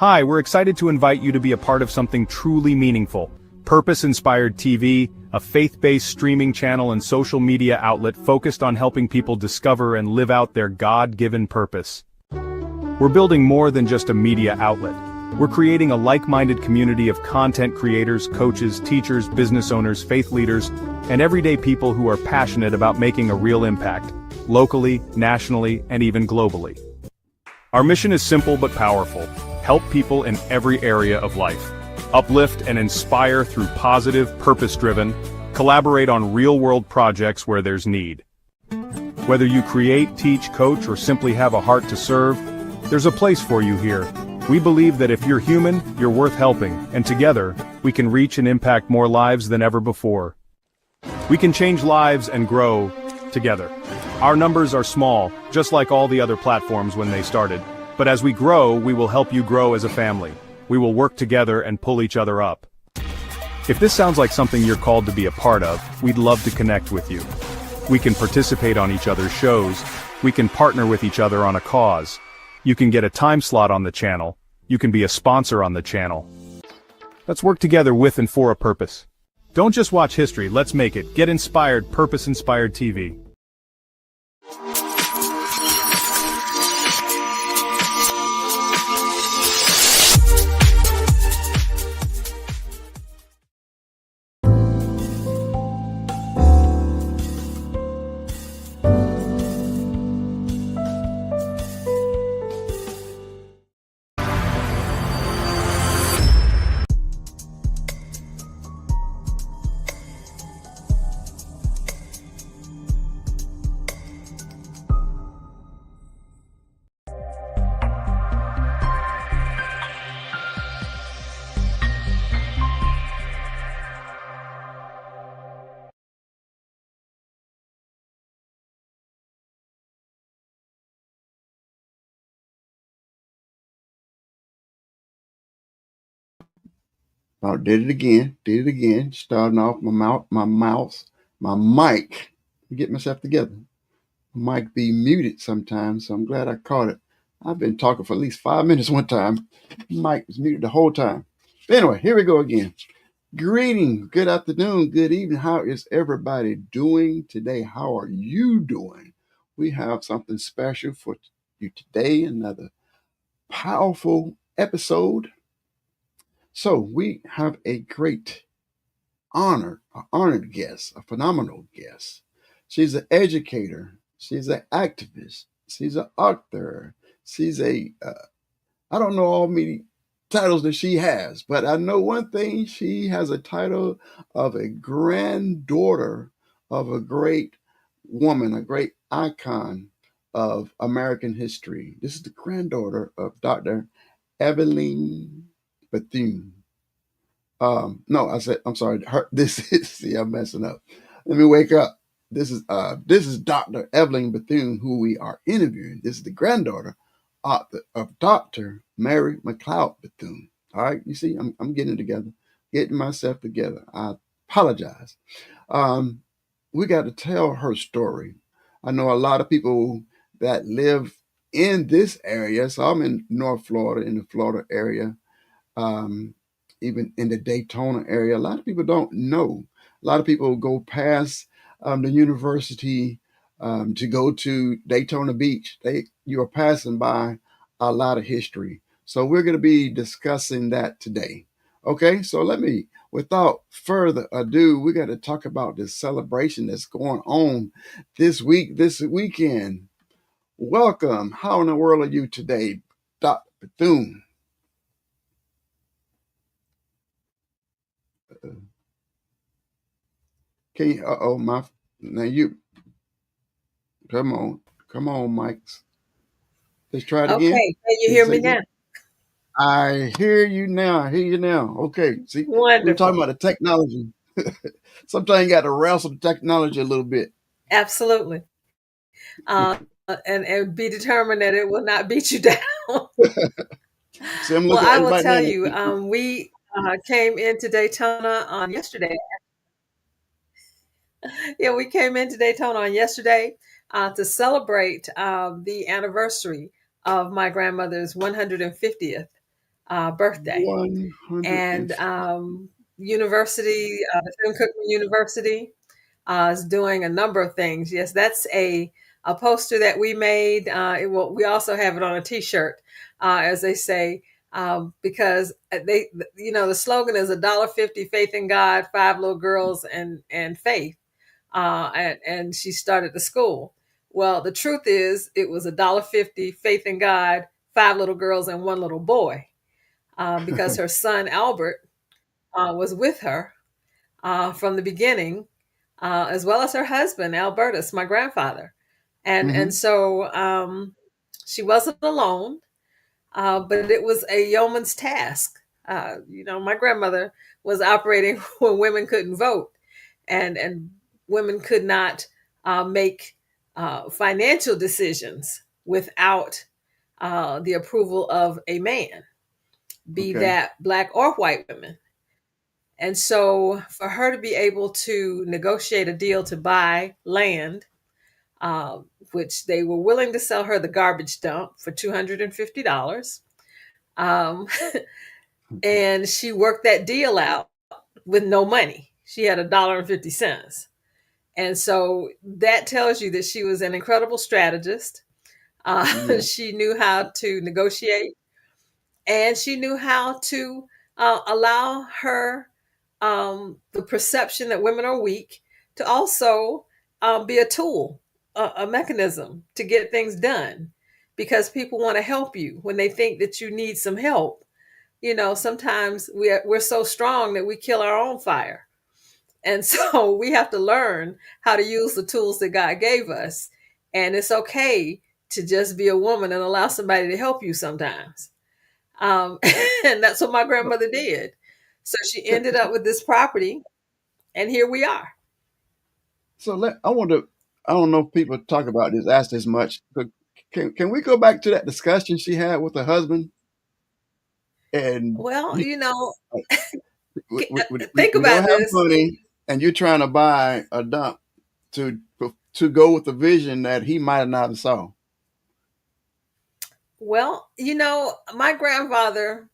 Hi, we're excited to invite you to be a part of something truly meaningful. Purpose-Inspired TV, a faith-based streaming channel and social media outlet focused on helping people discover and live out their God-given purpose. We're building more than just a media outlet. We're creating a like-minded community of content creators, coaches, teachers, business owners, faith leaders, and everyday people who are passionate about making a real impact, locally, nationally, and even globally. Our mission is simple but powerful. Help people in every area of life. Uplift and inspire through positive, purpose-driven, collaborate on real-world projects where there's need. Whether you create, teach, coach, or simply have a heart to serve, there's a place for you here. We believe that if you're human, you're worth helping, and together, we can reach and impact more lives than ever before. We can change lives and grow together. Our numbers are small, just like all the other platforms when they started. But as we grow, we will help you grow as a family. We will work together and pull each other up. If this sounds like something you're called to be a part of, we'd love to connect with you. We can participate on each other's shows. We can partner with each other on a cause. You can get a time slot on the channel. You can be a sponsor on the channel. Let's work together with and for a purpose. Don't just watch history, let's make it. Get inspired, Purpose-Inspired TV. Oh, did it again. Starting off my mic. Get myself together. My mic be muted sometimes, so I'm glad I caught it. I've been talking for at least 5 minutes one time. Mic was muted the whole time. But anyway, here we go again. Greetings, good afternoon, good evening. How is everybody doing today? How are you doing? We have something special for you today, another powerful episode. So we have a great honored guest, a phenomenal guest. She's an educator. She's an activist. She's an author. She's I don't know all many titles that she has, but I know one thing. She has a title of a granddaughter of a great woman, a great icon of American history. This is the granddaughter of Dr. Evelyn Bethune. No, I'm sorry. I'm messing up. Let me wake up. This is Dr. Evelyn Bethune, who we are interviewing. This is the granddaughter of Dr. Mary McLoud Bethune. All right, you see, I'm getting myself together. I apologize. We got to tell her story. I know a lot of people that live in this area. So I'm in North Florida, in the Florida area. Even in the Daytona area, a lot of people don't know. A lot of people go past the university to go to Daytona Beach. You are passing by a lot of history. So we're going to be discussing that today. Okay, so without further ado, we got to talk about this celebration that's going on this weekend. Welcome. How in the world are you today, Dr. Bethune? Can you, now you, come on, Mike's. Let's try it again. Okay, can you hear me now? I hear you now. Okay, see, Wonderful. we're talking about the technology. Sometimes you got to wrestle the technology a little bit. Absolutely. And be determined that it will not beat you down. See, well, I will tell you, we came into Daytona on yesterday. Yeah, we came into Daytona on yesterday to celebrate the anniversary of my grandmother's 150th birthday. 100 And University, Bethune-Cookman University is doing a number of things. Yes, that's a poster that we made. We also have it on a T-shirt, as they say, because the slogan is $1.50, faith in God, five little girls, and faith. And she started the school. Well, the truth is, it was $1.50, faith in God, five little girls, and one little boy, because her son Albert was with her from the beginning, as well as her husband Albertus, my grandfather, and hmm so she wasn't alone, but it was a yeoman's task. My grandmother was operating when women couldn't vote, and women could not make financial decisions without the approval of a man, be Okay. that black or white women. And so for her to be able to negotiate a deal to buy land, which they were willing to sell her the garbage dump for $250, um, and she worked that deal out with no money. She had $1.50. And so that tells you that she was an incredible strategist. Yeah. She knew how to negotiate, and she knew how to allow her the perception that women are weak to also be a tool, a mechanism to get things done, because people want to help you when they think that you need some help. Sometimes we're so strong that we kill our own fire. And so we have to learn how to use the tools that God gave us. And it's okay to just be a woman and allow somebody to help you sometimes. Um, and that's what my grandmother did. So she Okay. ended up with this property, and here we are. I want to. I don't know if people talk about this, ask this much, but can we go back to that discussion she had with her husband? And Well, you, think we don't about have this. money, and you're trying to buy a dump to to go with the vision that he might have not saw. Well, my grandfather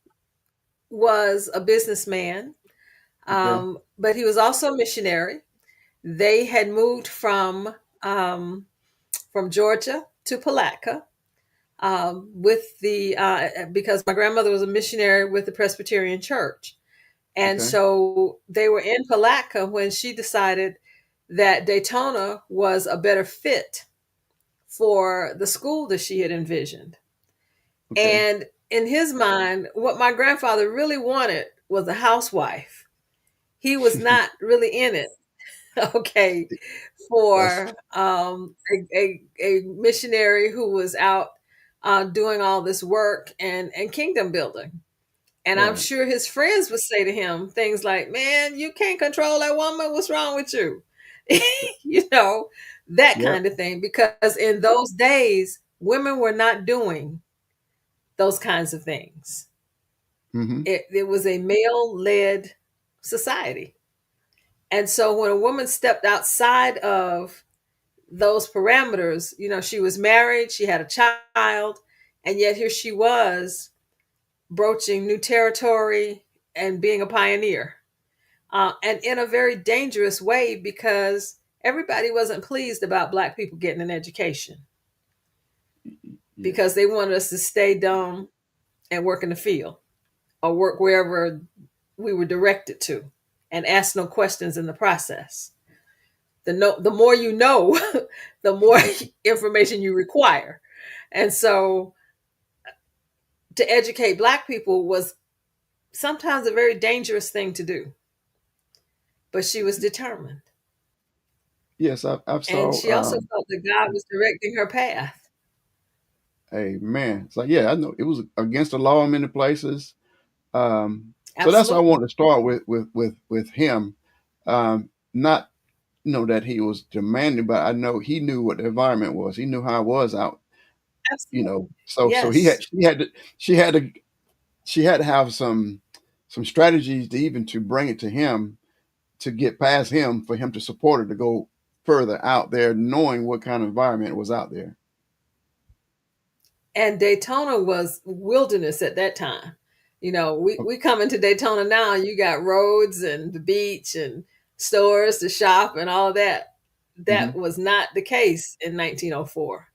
was a businessman, Okay. but he was also a missionary. They had moved from Georgia to Palatka, with the because my grandmother was a missionary with the Presbyterian Church. And Okay. so they were in Palatka when she decided that Daytona was a better fit for the school that she had envisioned. Okay. And in his mind, what my grandfather really wanted was a housewife. He was not really in it, okay, That's for a missionary who was out doing all this work and kingdom building. And I'm right. sure his friends would say to him things like, "Man, you can't control that woman. What's wrong with you?" you know, that Yep. kind of thing. Because in those days, women were not doing those kinds of things. hmm It was a male led society. And so when a woman stepped outside of those parameters, she was married, she had a child, and yet here she was broaching new territory and being a pioneer. And in a very dangerous way, because everybody wasn't pleased about Black people getting an education, Yeah. because they wanted us to stay dumb and work in the field or work wherever we were directed to and ask no questions in the process. The more you know, the more information you require. And so to educate Black people was sometimes a very dangerous thing to do, but she was determined. Yes, I And saw. she also felt that God was directing her path. Man, it's like, yeah, I know it was against the law in many places. So that's what I Absolutely. wanted to start with him. Not that he was demanding, but I know he knew what the environment was. He knew how it was out. Absolutely. So Yes. she had to she had to have some strategies to even to bring it to him, to get past him, for him to support her to go further out there, knowing what kind of environment was out there. And Daytona was wilderness at that time. We come into Daytona now, you got roads and the beach and stores to shop and all of that. Hmm. That was not the case in 1904.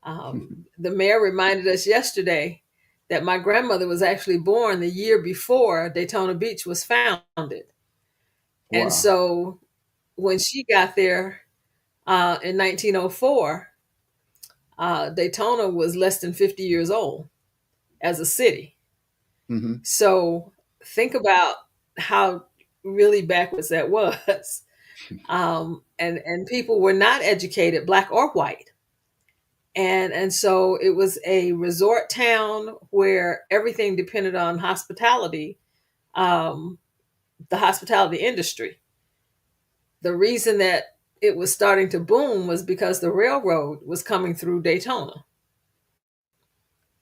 The mayor reminded us yesterday that my grandmother was actually born the year before Daytona Beach was founded. And Wow. so when she got there in 1904, Daytona was less than 50 years old as a city. Hmm. So think about how really backwards that was. And people were not educated, black or white. And so it was a resort town where everything depended on hospitality, um, the hospitality industry. The reason that it was starting to boom was because the railroad was coming through Daytona,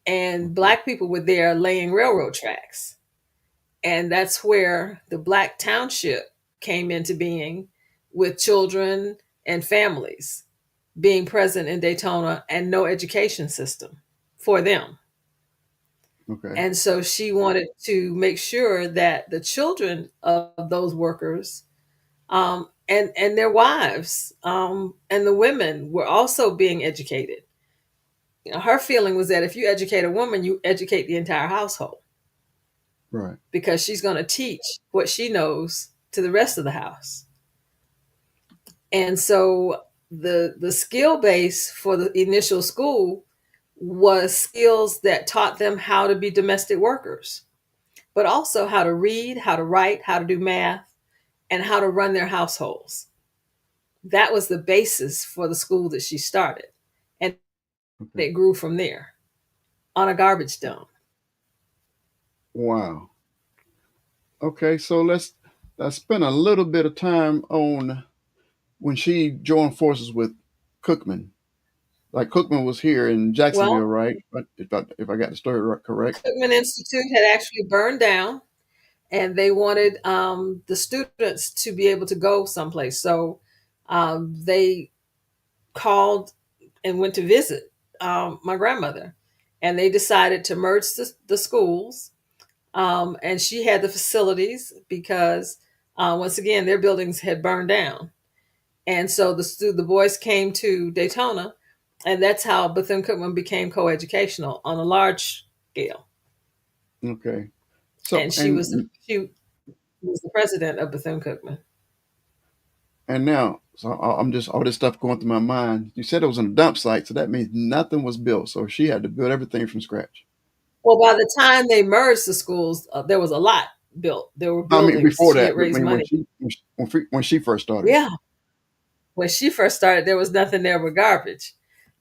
and Okay. black people were there laying railroad tracks. And that's where the Black Township came into being, with children and families being present in Daytona and no education system for them. Okay. And so she wanted to make sure that the children of those workers, and their wives, and the women were also being educated. Her feeling was that if you educate a woman, you educate the entire household, Right. because she's going to teach what she knows to the rest of the house. And so the skill base for the initial school was skills that taught them how to be domestic workers, but also how to read, how to write, how to do math, and how to run their households. That was the basis for the school that she started. And Okay. it grew from there on a garbage dump. Wow. Okay. So let's spend a little bit of time on when she joined forces with Cookman. Like Cookman was here in Jacksonville, Well, right? But if I got the story correct. Cookman Institute had actually burned down, and they wanted the students to be able to go someplace. So they called and went to visit my grandmother, and they decided to merge the schools. And she had the facilities because, once again, their buildings had burned down. And so the boys came to Daytona, and that's how Bethune Cookman became coeducational on a large scale. Okay. So And she was the president of Bethune Cookman. now, I'm just all this stuff going through my mind. You said it was on a dump site, so that means nothing was built. So she had to build everything from scratch. Well, by the time they merged the schools, there was a lot built. There were I mean, buildings. before She that, had I raised mean, when money. she first started. Yeah, when she first started, there was nothing there but garbage,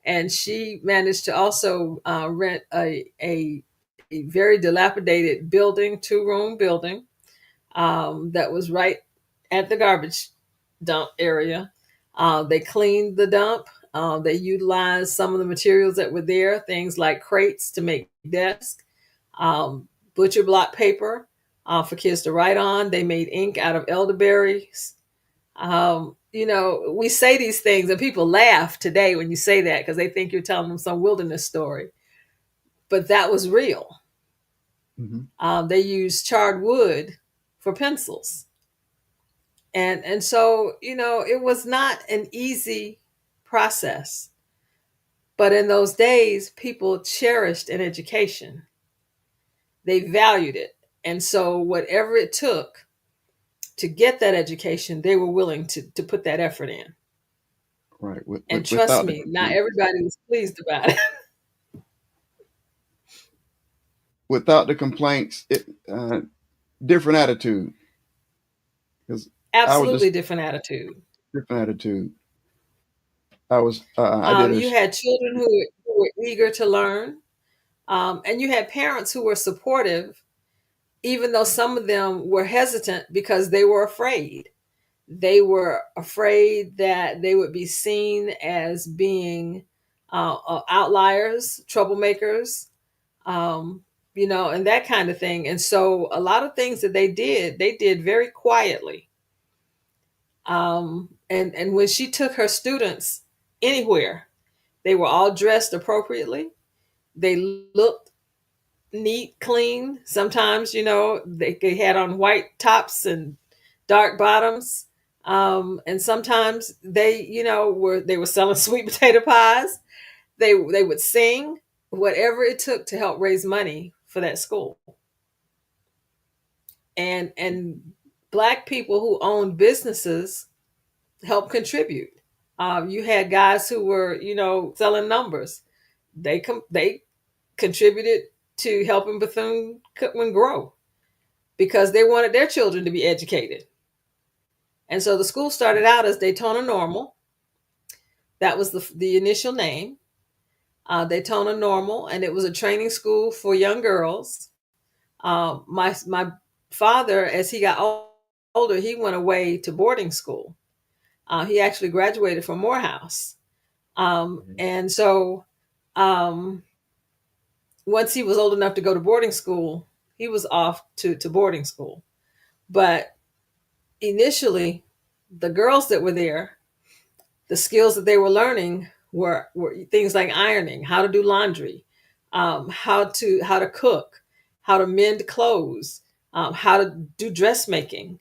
and she managed to also rent a very dilapidated building, 2-room building, that was right at the garbage dump area. They cleaned the dump. They utilized some of the materials that were there, things like crates to make desks, butcher block paper for kids to write on. They made ink out of elderberries. We say these things and people laugh today when you say that because they think you're telling them some wilderness story. But that was real. Hmm. They used charred wood for pencils. And so, it was not an easy process. But in those days, people cherished an education. They valued it. And so whatever it took to get that education, they were willing to put that effort in. Right. And trust Without the me, not complaints. everybody was pleased about it. Without the complaints, different attitude. Because I was just Absolutely different attitude. different attitude. I did a You had children who were eager to learn, and you had parents who were supportive, even though some of them were hesitant because they were afraid. They were afraid that they would be seen as being outliers, troublemakers, and that kind of thing. And so a lot of things that they did very quietly. And when she took her students anywhere, they were all dressed appropriately. They looked neat, clean. Sometimes, they had on white tops and dark bottoms. And sometimes they were selling sweet potato pies. They would sing, whatever it took to help raise money for that school. And Black people who owned businesses helped contribute. You had guys who were, selling numbers. They contributed to helping Bethune Cookman grow because they wanted their children to be educated. And so the school started out as Daytona Normal. That was the initial name, Daytona Normal, and it was a training school for young girls. My father, as he got older, he went away to boarding school. He actually graduated from Morehouse, and so um, once he was old enough to go to boarding school, he was off to boarding school. But initially, the girls that were there, the skills that they were learning were things like ironing, how to do laundry, how to cook, how to mend clothes, how to do dressmaking,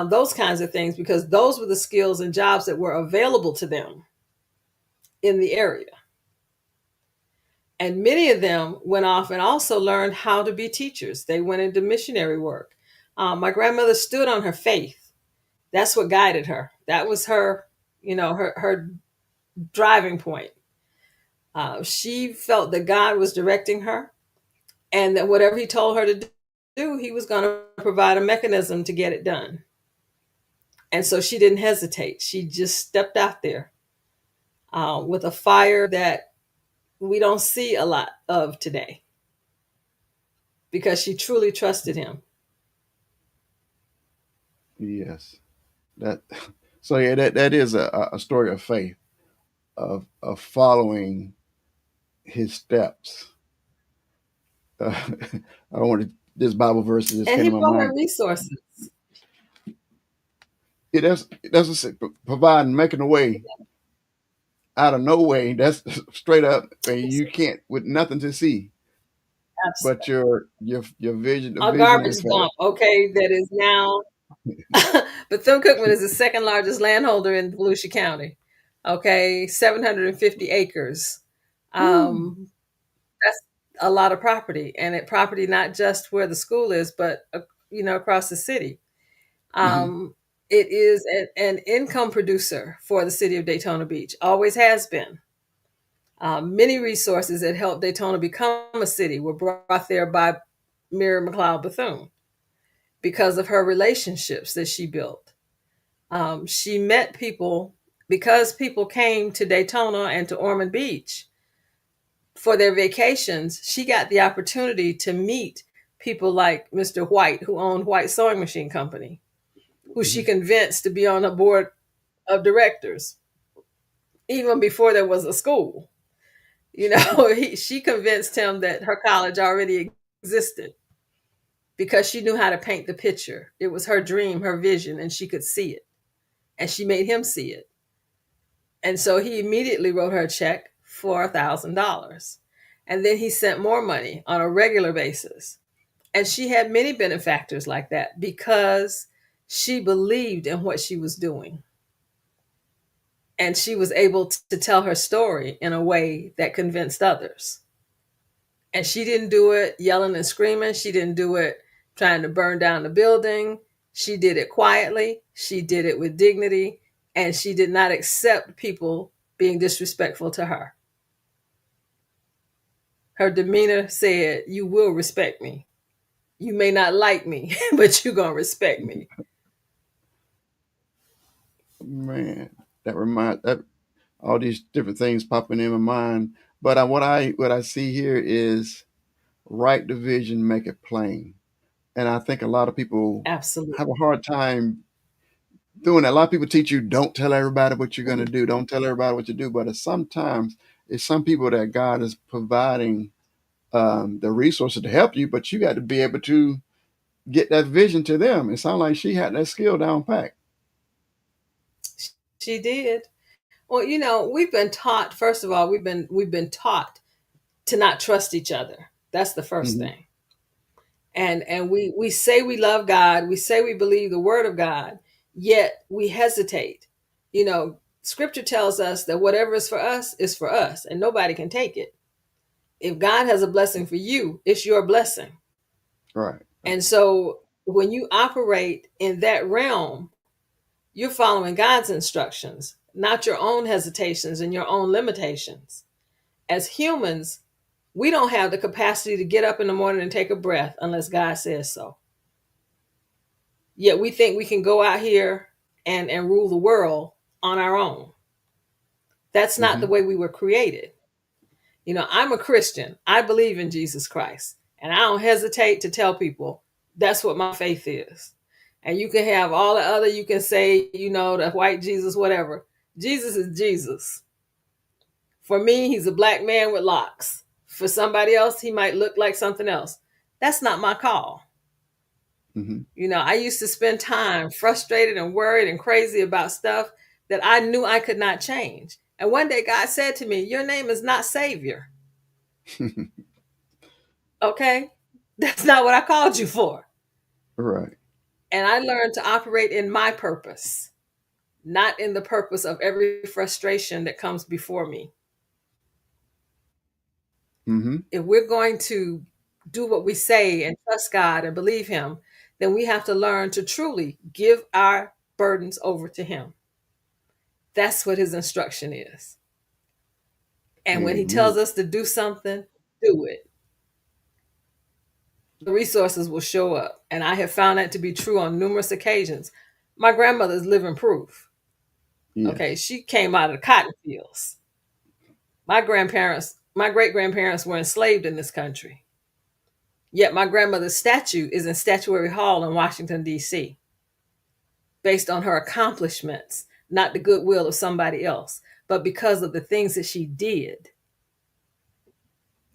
those kinds of things, because those were the skills and jobs that were available to them in the area. And many of them went off and also learned how to be teachers. They went into missionary work. My grandmother stood on her faith. That's what guided her. That was her, her driving point. She felt that God was directing her, and that whatever He told her to do, He was going to provide a mechanism to get it done. And so she didn't hesitate. She just stepped out there with a fire that we don't see a lot of today, because she truly trusted Him. Yes. That so yeah, that is a story of faith, of following his steps. I wanted this Bible verse that just And came He to my brought her mind. resources. Yeah, that's providing, making a way out of no way. That's straight up. And you can't, with nothing to see, but Absolutely. your vision, the A vision garbage is her. dump, okay, that is now Bethune Cookman is the second largest landholder in Volusia County. Okay, 750 acres. Woo. That's a lot of property, and property not just where the school is, but across the city. Mhm. Um, it is an income producer for the city of Daytona Beach. Always has been. Many resources that helped Daytona become a city were brought there by Mary McLoud Bethune because of her relationships that she built. She met people because people came to Daytona and to Ormond Beach for their vacations. She got the opportunity to meet people like Mr. White, who owned White Sewing Machine Company, who she Mhm. convinced to be on the board of directors, even before there was a school. She convinced him that her college already existed because she knew how to paint the picture. It was her dream, her vision, and she could see it. And she made him see it. And so he immediately wrote her a check for $1,000. And then he sent more money on a regular basis. And she had many benefactors like that because she believed in what she was doing. And she was able to tell her story in a way that convinced others. And she didn't do it yelling and screaming. She didn't do it trying to burn down the building. She did it quietly. She did it with dignity. And she did not accept people being disrespectful to her. Her demeanor said, "You will respect me. You may not like me, but you're going to respect me." Man, that all these different things popping in my mind. But what I see here is write the vision, make it plain. And I think a lot of people have a Absolutely. hard time doing that. A lot of people teach you, don't tell everybody what you're going to do. Don't tell everybody what you do. But sometimes it's some people that God is providing the resources to help you, but you got to be able to get that vision to them. It sounds like she had that skill down pat. She did. Well, we've been taught, first of all, we've been taught to not trust each other. That's the first Hmm. thing. And we say we love God, we say we believe the word of God, yet we hesitate. You know, scripture tells us that whatever is for us, and nobody can take it. If God has a blessing for you, it's your blessing. Right. And so when you operate in that realm, you're following God's instructions, not your own hesitations and your own limitations. As humans, we don't have the capacity to get up in the morning and take a breath unless God says so. Yet we think we can go out here and rule the world on our own. That's not the Hmm. way we were created. You know, I'm a Christian. I believe in Jesus Christ. And I don't hesitate to tell people that's what my faith is. And you can have all the other, you can say, you know, the white Jesus, whatever. Jesus is Jesus. For me, he's a black man with locks. For somebody else, he might look like something else. That's not my call. Hmm. You know, I used to spend time frustrated and worried and crazy about stuff that I knew I could not change. And one day God said to me, your name is not Savior. Okay? That's not what I called you for. Right. And I learned to operate in my purpose, not in the purpose of every frustration that comes before me. Hmm. If we're going to do what we say and trust God and believe Him, then we have to learn to truly give our burdens over to Him. That's what His instruction is. And when He tells Amen. us to do something, do it. The resources will show up. And I have found that to be true on numerous occasions. My grandmother is living proof. Okay, Yes. she came out of the cotton fields. My great grandparents were enslaved in this country. Yet my grandmother's statue is in Statuary Hall in Washington, D.C., based on her accomplishments, not the goodwill of somebody else, but because of the things that she did.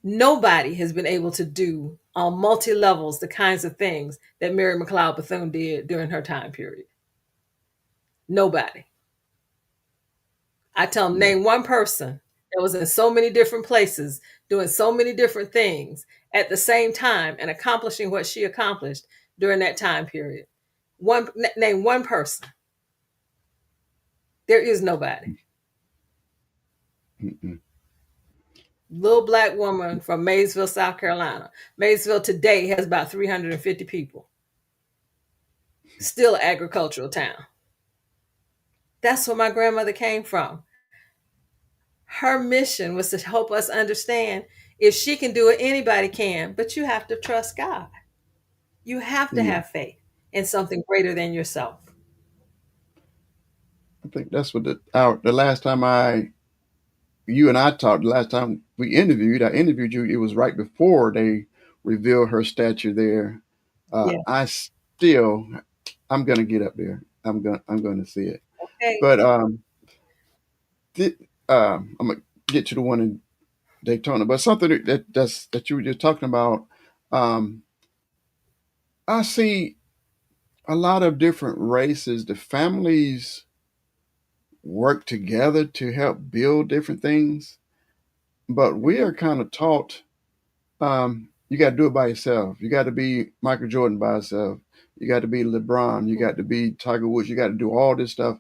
Nobody has been able to do on multi levels the kinds of things that Mary McLeod Bethune did during her time period. Nobody. I tell them, Yeah. name one person that was in so many different places, doing so many different things at the same time and accomplishing what she accomplished during that time period. Name one person. There is nobody. Mm-mm. Little black woman from Maysville, South Carolina. Maysville today has about 350 people. Still an agricultural town. That's where my grandmother came from. Her mission was to help us understand if she can do it, anybody can, but you have to trust God. You have to Yeah. have faith in something greater than yourself. I think that's what the last time you and I talked, the last time I interviewed you, it was right before they revealed her statue there. Yeah. I still, I'm gonna get up there. I'm gonna see it. Okay. But th- I'm gonna get to the one in Daytona. But something that you were just talking about, um, I see a lot of different races. The families work together to help build different things, but we Mhm. are kind of taught you got to do it by yourself. You got to be Michael Jordan by yourself. You got to be LeBron. You got to be Tiger Woods. You got to do all this stuff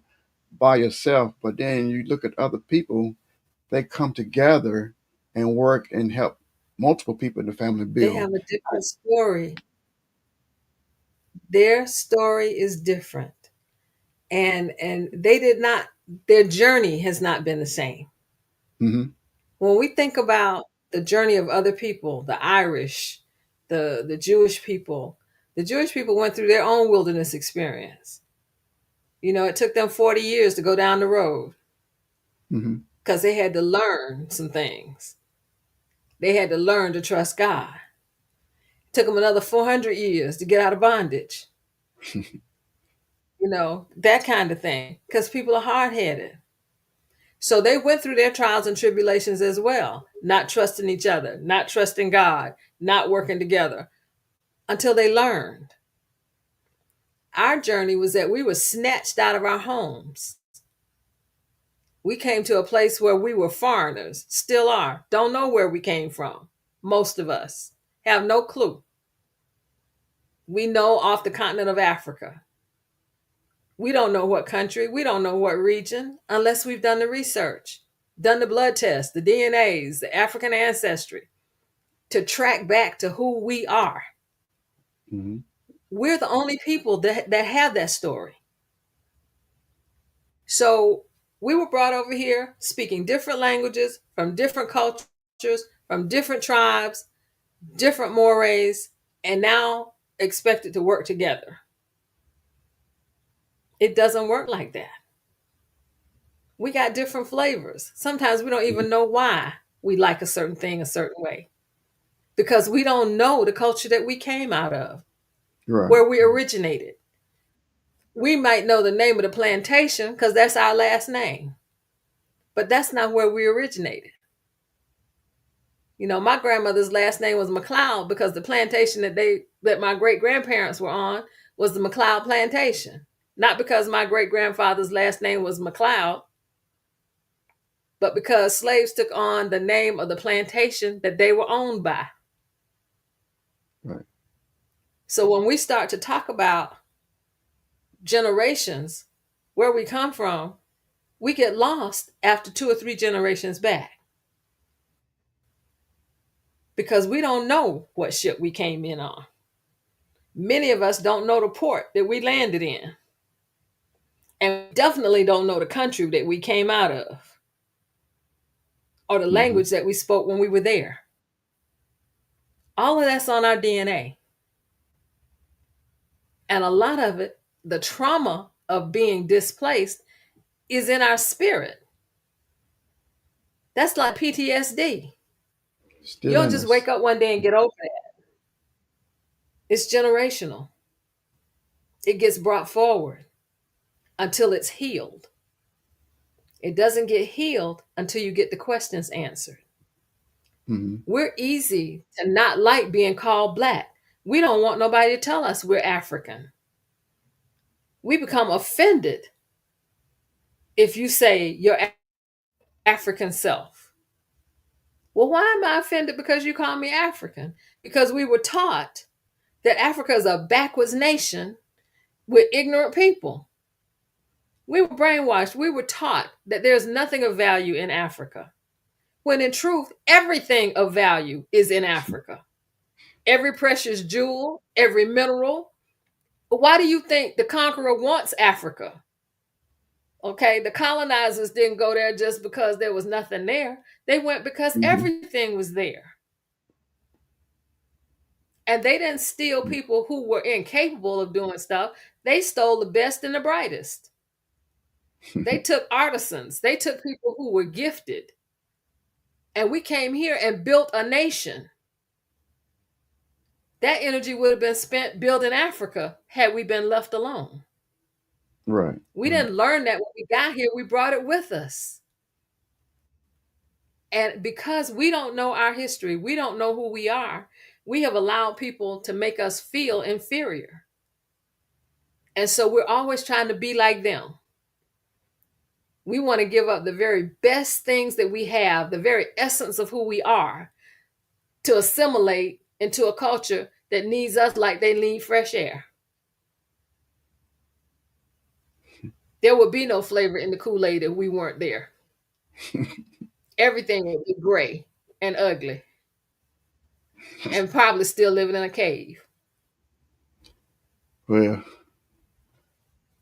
by yourself. But then you look at other people, they come together and work and help multiple people in the family They build. have a different story. Their story is different. And they did not, their journey has not been the same. Hmm. When we think about the journey of other people, the Irish, the Jewish people went through their own wilderness experience. You know, it took them 40 years to go down the road Hmm. because they had to learn some things. They had to learn to trust God. It took them another 400 years to get out of bondage. You know, that kind of thing, because people are hard headed. So they went through their trials and tribulations as well, not trusting each other, not trusting God, not working together until they learned. Our journey was that we were snatched out of our homes. We came to a place where we were foreigners, still are, don't know where we came from, most of us. have no clue. We know off the continent of Africa. We don't know what country, we don't know what region, unless we've done the research, done the blood tests, the DNAs, the African ancestry, to track back to who we are. Mm-hmm. We're the only people that have that story. So we were brought over here speaking different languages from different cultures, from different tribes, different mores, and now expected to work together. It doesn't work like that. We got different flavors. Sometimes we don't even know why we like a certain thing a certain way, because we don't know the culture that we came out of, Right. where we originated. We might know the name of the plantation because that's our last name, but that's not where we originated. You know, my grandmother's last name was McLoud because the plantation that my great grandparents were on was the McLoud plantation. Not because my great grandfather's last name was McLoud, but because slaves took on the name of the plantation that they were owned by. Right. So when we start to talk about generations, where we come from, we get lost after 2 or 3 generations back, because we don't know what ship we came in on. Many of us don't know the port that we landed in, and definitely don't know the country that we came out of, or the Mm-hmm. language that we spoke when we were there. All of that's on our DNA. And a lot of it, the trauma of being displaced, is in our spirit. That's like PTSD. You Still don't in just us. wake up one day and get over that. It's generational. It gets brought forward until it's healed. It doesn't get healed until you get the questions answered. Mm-hmm. We're easy to not like being called Black. We don't want nobody to tell us we're African. We become offended if you say your African self. Well, why am I offended because you call me African? Because we were taught that Africa is a backwards nation with ignorant people. We were brainwashed. We were taught that there's nothing of value in Africa, when in truth, everything of value is in Africa. Every precious jewel, every mineral. But why do you think the conqueror wants Africa? Okay, the colonizers didn't go there just because there was nothing there. They went because Mm-hmm. everything was there. And they didn't steal people who were incapable of doing stuff. They stole the best and the brightest. They took artisans. They took people who were gifted. And we came here and built a nation. That energy would have been spent building Africa had we been left alone. Right. We Right. didn't learn that when we got here. We brought it with us. And because we don't know our history, we don't know who we are, we have allowed people to make us feel inferior. And so we're always trying to be like them. We want to give up the very best things that we have, the very essence of who we are, to assimilate into a culture that needs us like they need fresh air. There would be no flavor in the Kool-Aid if we weren't there. Everything would be gray and ugly and probably still living in a cave. Well,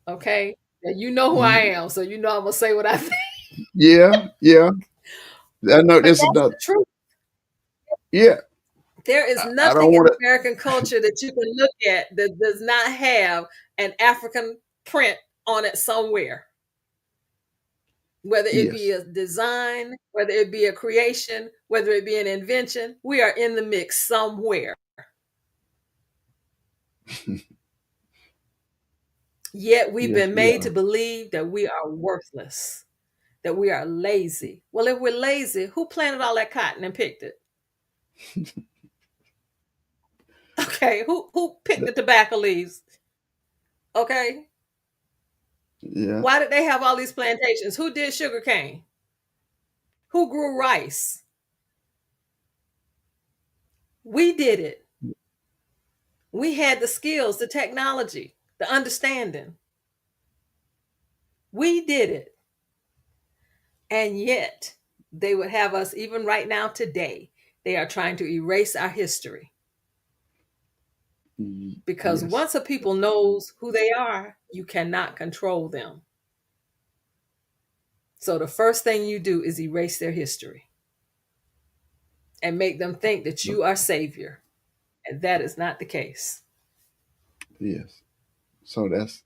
Okay? Now, you know who I am, so you know I'm going to say what I think. yeah, yeah. I know But this is that's not. the truth. Yeah, There is I nothing don't in want to. American culture that you can look at that does not have an African print on it somewhere. Whether it be Yes, a design, whether it be a creation, whether it be an invention, we are in the mix somewhere. Yet we've yes, been we made to are. believe that we are worthless, that we are lazy. Well, if we're lazy, who planted all that cotton and picked it? Okay, who picked the tobacco leaves? Okay, Yeah, why did they have all these plantations? Who did sugar cane? Who grew rice? We did it. We had the skills, the technology, the understanding. We did it. And yet, they would have us, even right now, today, they are trying to erase our history. Because Yes. once a people knows who they are, you cannot control them. So the first thing you do is erase their history and make them think that you are savior. And that is not the case. Yes. So that's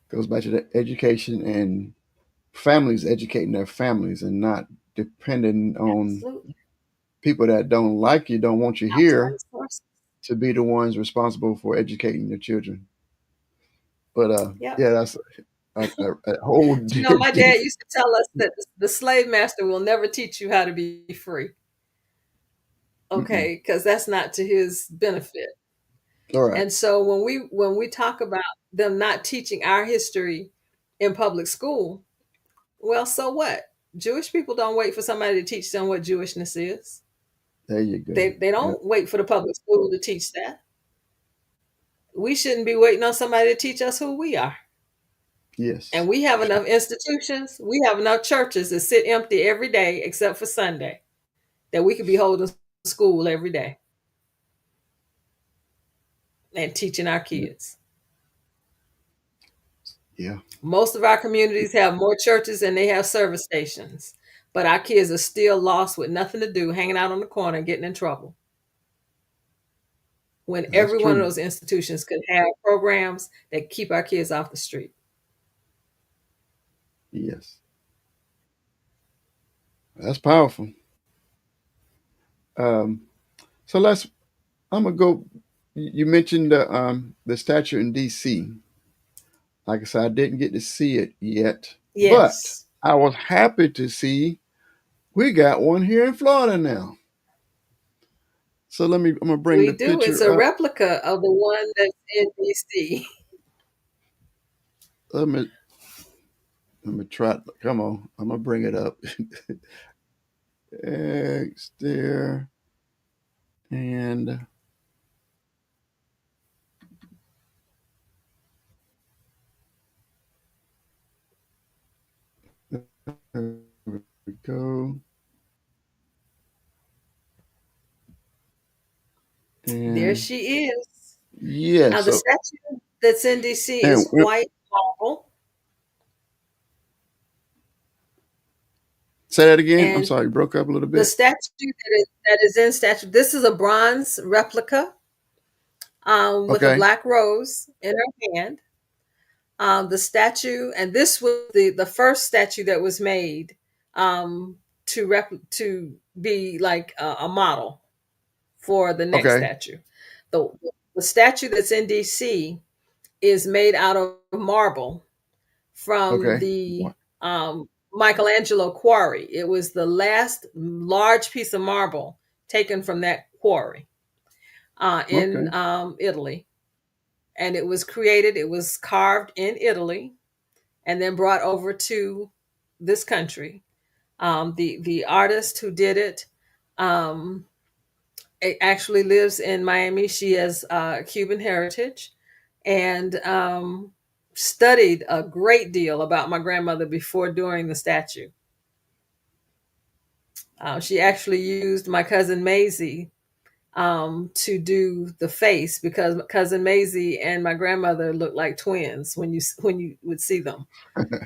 goes back to the education and families educating their families and not depending on Absolutely. people that don't like you, don't want you Outside here sources. to be the ones responsible for educating your children. But Yep. yeah, that's a whole My dad used to tell us that the slave master will never teach you how to be free. Mm-mm. Okay, because that's not to his benefit. All right. And so when we talk about them not teaching our history in public school, well, so what? Jewish people don't wait for somebody to teach them what Jewishness is. There you go. They Yep. don't wait for the public school to teach that. We shouldn't be waiting on somebody to teach us who we are. And Yes. we have enough institutions, we have enough churches that sit empty every day except for Sunday, that we could be holding school every day and teaching our kids. Yeah. Most of our communities have more churches than they have service stations, but our kids are still lost with nothing to do, hanging out on the corner and getting in trouble. When That's every one of true. those institutions could have programs that keep our kids off the street. Yes. That's powerful. Um, so let's. I'm gonna go. You mentioned the statue in D.C. Like I said, I didn't get to see it yet, but Yes, I was happy to see we got one here in Florida now. So let me. I'm gonna bring we the do. It's picture a up. replica of the one that's in DC. Let me. Let me try. Come on. I'm gonna bring it up. X there and there we go. There And she is. yeah. Now, the So statue that's in DC and is white marble, say that again. I'm and sorry, you broke up a little the bit. statue that is in statue. This is a bronze replica with a Okay. black rose in her hand. The statue, and this was the first statue that was made to be like a model for the next Okay. statue. The the statue that's in DC is made out of marble from Okay. the Michelangelo quarry. It was the last large piece of marble taken from that quarry in Okay. Italy. And it was carved in Italy and then brought over to this country. The artist who did it um, actually lives in Miami. She has Cuban heritage and studied a great deal about my grandmother before doing the statue. She actually used my cousin Maisie to do the face because cousin Maisie and my grandmother looked like twins when you would see them.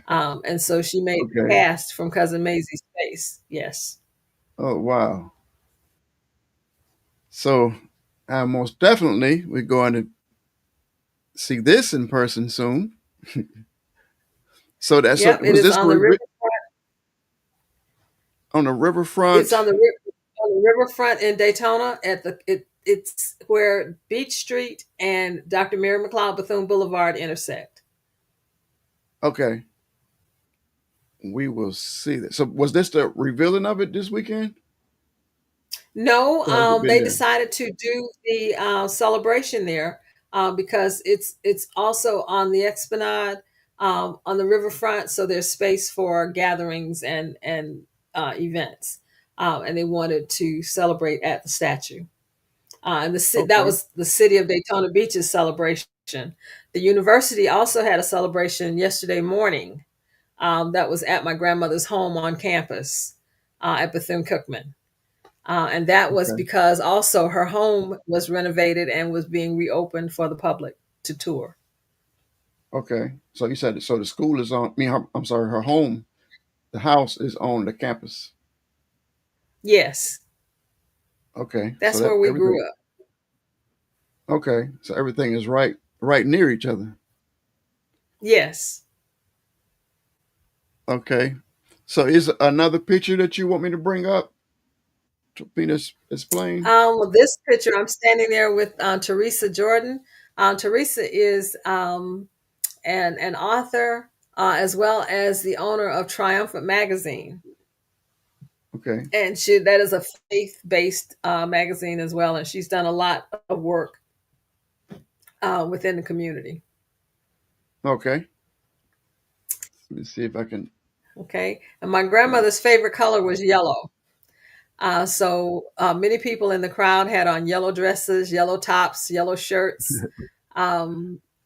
And so she made the Okay. cast from cousin Maisie's face. Yes. Oh wow. So most definitely we're going to see this in person soon. So that so Yep. It was is this on the river. on the It's riverfront? on the riverfront in Daytona it's where Beach Street and Dr. Mary McLeod Bethune Boulevard intersect. Okay. We will see that. So was this the revealing of it this weekend? No, Or has it been they there? decided to do the celebration there because it's also on the Esplanade, on the riverfront, so there's space for gatherings and events, and they wanted to celebrate at the statue. And that Okay. was the city of Daytona Beach's celebration. The university also had a celebration yesterday morning that was at my grandmother's home on campus at Bethune-Cookman. And that was Okay. because also her home was renovated and was being reopened for the public to tour. Okay. So you said so the school is on. I mean, I'm sorry. Her home, the house is on the campus. Yes, Okay. So that's that where we everything. grew up. Okay. So everything is right near each other. Yes. Okay. So is another picture that you want me to bring up to be explained? Well, this picture, I'm standing there with Teresa Jordan. Teresa is an author as well as the owner of Triumphant Magazine. Okay. And that is a faith-based magazine as well. And she's done a lot of work within the community. Okay. Let me see if I can. Okay. And my grandmother's favorite color was yellow. Many people in the crowd had on yellow dresses, yellow tops, yellow shirts.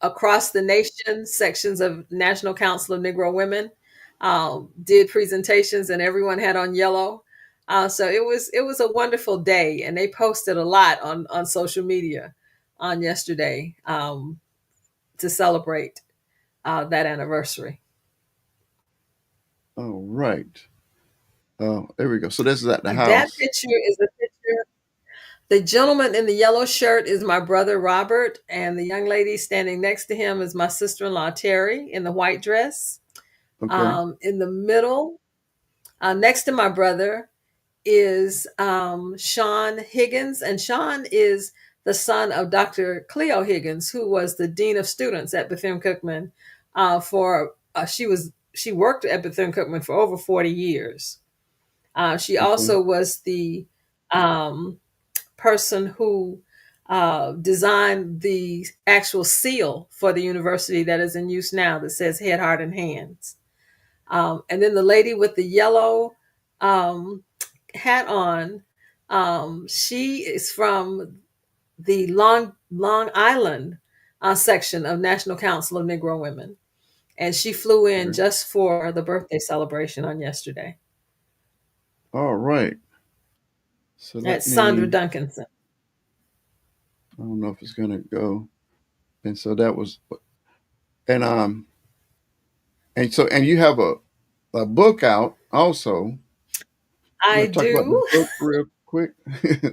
Across the nation, sections of National Council of Negro Women did presentations, and everyone had on yellow. So it was a wonderful day, and they posted a lot on social media on yesterday to celebrate that anniversary. All right. Oh, there we go. So this is at the That house. picture is a picture. The gentleman in the yellow shirt is my brother Robert, and the young lady standing next to him is my sister-in-law Terry in the white dress. Okay. In the middle, next to my brother, is Sean Higgins, and Sean is the son of Dr. Cleo Higgins, who was the dean of students at Bethune-Cookman. She worked at Bethune-Cookman for over 40 years. She Okay. also was the um, person who designed the actual seal for the university that is in use now that says head, heart, and hands. And then the lady with the yellow um, hat on, she is from the Long Island section of National Council of Negro Women. And she flew in Okay. just for the birthday celebration on yesterday. All right. So let That's Sandra me. Duncanson. I don't know if it's gonna go. And so that was. And and you have a book out also. You I want to talk about the do. book real quick?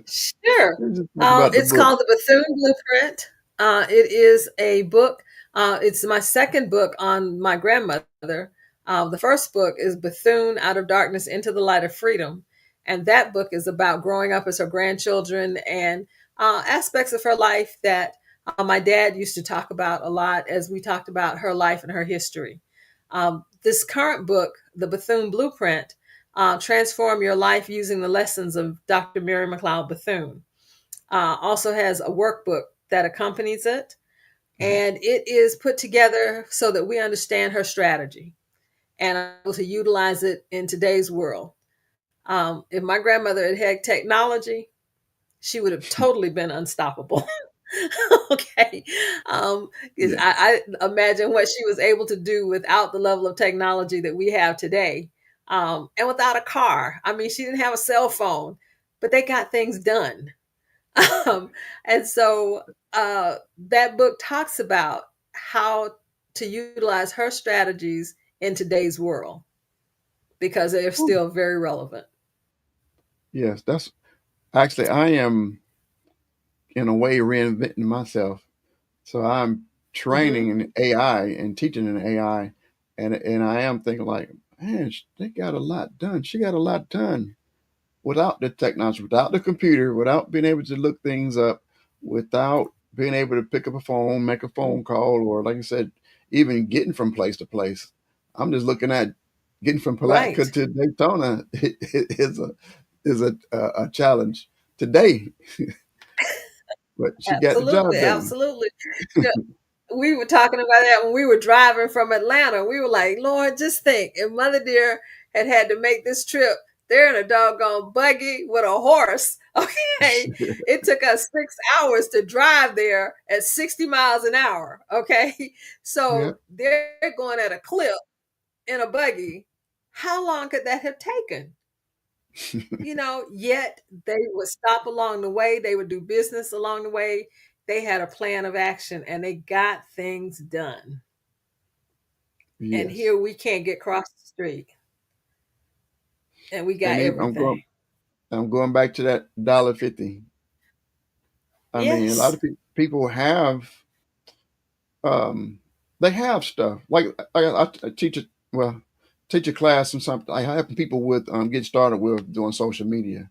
Sure. Let's just talk about the It's book. called The Bethune Blueprint. It is a book. It's my second book on my grandmother. The first book is Bethune Out of Darkness into the Light of Freedom. And that book is about growing up as her grandchildren and aspects of her life that my dad used to talk about a lot as we talked about her life and her history. This current book, The Bethune Blueprint, Transform Your Life Using the Lessons of Dr. Mary McLeod Bethune. Also has a workbook that accompanies it, and it is put together so that we understand her strategy and are able to utilize it in today's world. If my grandmother had had technology, she would have totally been unstoppable. Okay. Is Yeah. I imagine what she was able to do without the level of technology that we have today, and without a car. I mean, she didn't have a cell phone, but they got things done. Um, and so that book talks about how to utilize her strategies in today's world because they're Whew. still very relevant. Yes. That's actually I am in a way reinventing myself. So I'm training Hmm. in AI and teaching in AI, and I am thinking like, man, they got a lot done. She got a lot done without the technology, without the computer, without being able to look things up, without being able to pick up a phone, make a phone call, or like I said, even getting from place to place. I'm just looking at getting from Palatka Right. to Daytona is a challenge today, but she got the Absolutely. job done. Absolutely. You know, we were talking about that when we were driving from Atlanta. We were like, Lord, just think if Mother Dear had to make this trip They're in a doggone buggy with a horse. Okay. It took us 6 hours to drive there at 60 miles an hour. Okay. Yeah. So they're going at a clip in a buggy. How long could that have taken? Yet they would stop along the way. They would do business along the way. They had a plan of action and they got things done. And Yes. here we can't get across the street and we got And even, everything. I'm going back to that $1.50. I mean, a lot Yes. of people have um they have stuff like I teach it. Well, teach a class and something. I help people with get started with doing social media,